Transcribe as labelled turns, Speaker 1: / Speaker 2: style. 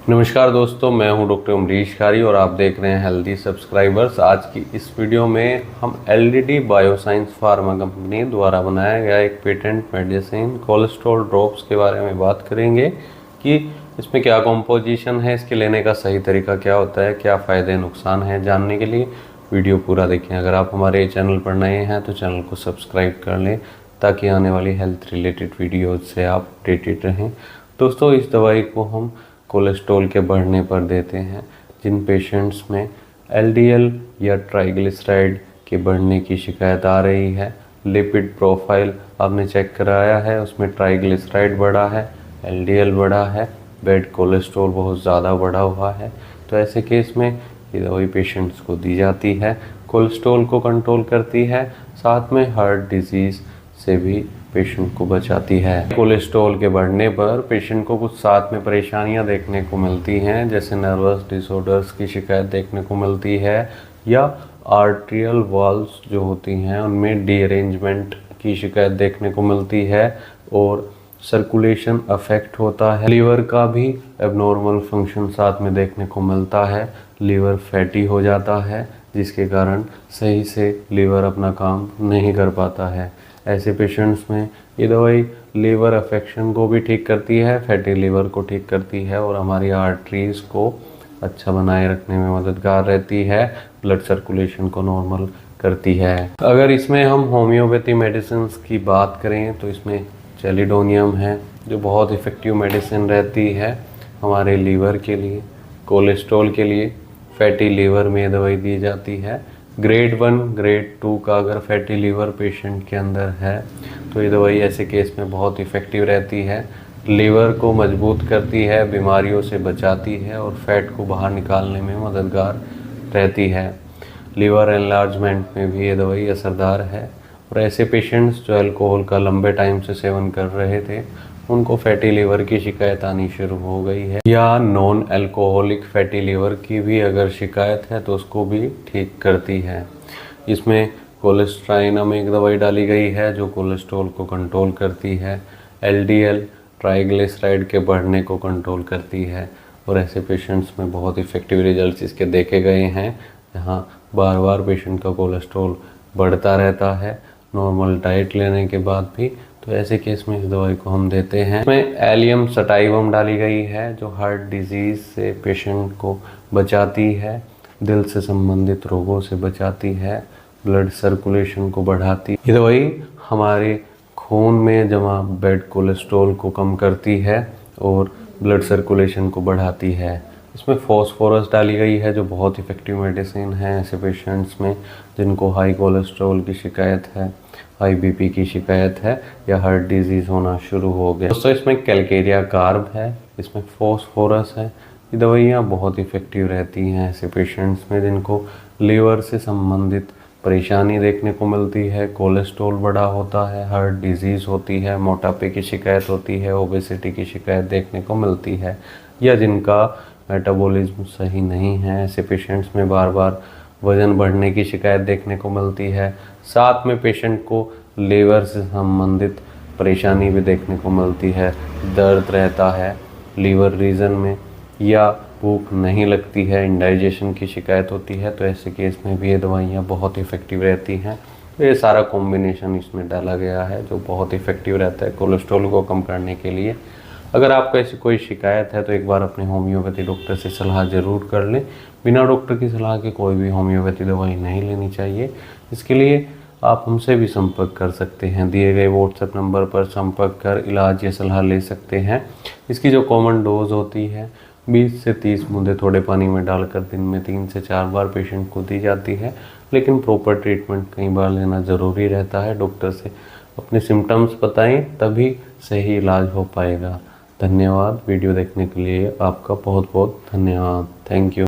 Speaker 1: नमस्कार दोस्तों, मैं हूं डॉक्टर अमरीश खारी और आप देख रहे हैं हेल्दी सब्सक्राइबर्स। आज की इस वीडियो में हम एलडीडी बायोसाइंस फार्मा कंपनी द्वारा बनाया गया एक पेटेंट मेडिसिन कोलेस्ट्रॉल ड्रॉप्स के बारे में बात करेंगे कि इसमें क्या कॉम्पोजिशन है, इसके लेने का सही तरीका क्या होता है, क्या फ़ायदे नुकसान हैं। जानने के लिए वीडियो पूरा देखें। अगर आप हमारे चैनल पर नए हैं तो चैनल को सब्सक्राइब कर लें ताकि आने वाली हेल्थ रिलेटेड वीडियोज़ से आप अपडेटेड रहें। दोस्तों, इस दवाई को हम कोलेस्ट्रॉल के बढ़ने पर देते हैं। जिन पेशेंट्स में एलडीएल या ट्राइग्लिसराइड के बढ़ने की शिकायत आ रही है, लिपिड प्रोफाइल आपने चेक कराया है, उसमें ट्राइग्लिसराइड बढ़ा है, एलडीएल बढ़ा है, बैड कोलेस्ट्रॉल बहुत ज़्यादा बढ़ा हुआ है, तो ऐसे केस में ये दवाई पेशेंट्स को दी जाती है। कोलेस्ट्रॉल को कंट्रोल करती है, साथ में हार्ट डिजीज़ से भी पेशेंट को बचाती है। कोलेस्ट्रॉल के बढ़ने पर पेशेंट को कुछ साथ में परेशानियां देखने को मिलती हैं, जैसे नर्वस डिसऑर्डर्स की शिकायत देखने को मिलती है या आर्टेरियल वॉल्व्स जो होती हैं उनमें डीअरेंजमेंट की शिकायत देखने को मिलती है और सर्कुलेशन अफेक्ट होता है। लीवर का भी एबनॉर्मल फंक्शन साथ में देखने को मिलता है। लीवर फैटी हो जाता है जिसके कारण सही से लीवर अपना काम नहीं कर पाता है। ऐसे पेशेंट्स में ये दवाई लीवर अफेक्शन को भी ठीक करती है, फैटी लीवर को ठीक करती है और हमारी आर्टरीज़ को अच्छा बनाए रखने में मददगार रहती है, ब्लड सर्कुलेशन को नॉर्मल करती है। अगर इसमें हम होम्योपैथी मेडिसिन की बात करें तो इसमें चेलिडोनियम है जो बहुत इफ़ेक्टिव मेडिसिन रहती है हमारे लीवर के लिए, कोलेस्ट्रॉल के लिए। फैटी लीवर में ये दवाई दी जाती है। ग्रेड 1 ग्रेड 2 का अगर फैटी लीवर पेशेंट के अंदर है तो ये दवाई ऐसे केस में बहुत इफ़ेक्टिव रहती है। लीवर को मजबूत करती है, बीमारियों से बचाती है और फैट को बाहर निकालने में मददगार रहती है। लीवर एनलार्जमेंट में भी ये दवाई असरदार है। और ऐसे पेशेंट्स जो अल्कोहल का लंबे टाइम से सेवन कर रहे थे उनको फैटी लीवर की शिकायत आनी शुरू हो गई है, या नॉन अल्कोहलिक फैटी लीवर की भी अगर शिकायत है तो उसको भी ठीक करती है। इसमें कोलेस्ट्राइनम एक दवाई डाली गई है जो कोलेस्ट्रॉल को कंट्रोल करती है, एलडीएल ट्राइग्लिसराइड के बढ़ने को कंट्रोल करती है और ऐसे पेशेंट्स में बहुत इफ़ेक्टिव रिजल्ट्स इसके देखे गए हैं, जहाँ बार बार पेशेंट का कोलेस्ट्रॉल बढ़ता रहता है नॉर्मल डाइट लेने के बाद भी। तो ऐसे केस में इस दवाई को हम देते हैं। इसमें एलियम सटाइवम डाली गई है जो हार्ट डिजीज़ से पेशेंट को बचाती है, दिल से संबंधित रोगों से बचाती है, ब्लड सर्कुलेशन को बढ़ाती है। ये दवाई हमारे खून में जमा बैड कोलेस्ट्रॉल को कम करती है और ब्लड सर्कुलेशन को बढ़ाती है। इसमें फॉस्फोरस डाली गई है जो बहुत इफ़ेक्टिव मेडिसिन है ऐसे पेशेंट्स में जिनको हाई कोलेस्ट्रॉल की शिकायत है, हाई बीपी की शिकायत है या हार्ट डिजीज़ होना शुरू हो गया। दोस्तों, इसमें कैल्केरिया कार्ब है, इसमें फॉस्फोरस है। ये दवाइयाँ बहुत इफ़ेक्टिव रहती हैं ऐसे पेशेंट्स में जिनको लीवर से संबंधित परेशानी देखने को मिलती है, कोलेस्ट्रॉल बढ़ा होता है, हार्ट डिजीज़ होती है, मोटापे की शिकायत होती है, ओबेसिटी की शिकायत देखने को मिलती है, या जिनका मेटाबॉलिज्म सही नहीं है। ऐसे पेशेंट्स में बार बार वज़न बढ़ने की शिकायत देखने को मिलती है, साथ में पेशेंट को लीवर से संबंधित परेशानी भी देखने को मिलती है, दर्द रहता है लीवर रीजन में या भूख नहीं लगती है, इंडाइजेशन की शिकायत होती है। तो ऐसे केस में भी ये दवाइयाँ बहुत इफ़ेक्टिव रहती हैं। तो ये सारा कॉम्बिनेशन इसमें डाला गया है जो बहुत इफ़ेक्टिव रहता है कोलेस्ट्रॉल को कम करने के लिए। अगर आपको ऐसी कोई शिकायत है तो एक बार अपने होम्योपैथी डॉक्टर से सलाह ज़रूर कर लें। बिना डॉक्टर की सलाह के कोई भी होम्योपैथी दवाई नहीं लेनी चाहिए। इसके लिए आप हमसे भी संपर्क कर सकते हैं, दिए गए व्हाट्सएप नंबर पर संपर्क कर इलाज या सलाह ले सकते हैं। इसकी जो कॉमन डोज होती है 20 से 30 बूंदे थोड़े पानी में डालकर दिन में 3 से 4 बार पेशेंट को दी जाती है, लेकिन प्रॉपर ट्रीटमेंट कई बार लेना ज़रूरी रहता है। डॉक्टर से अपने सिम्टम्स बताएं तभी सही इलाज हो पाएगा। धन्यवाद। वीडियो देखने के लिए आपका बहुत बहुत धन्यवाद। Thank you.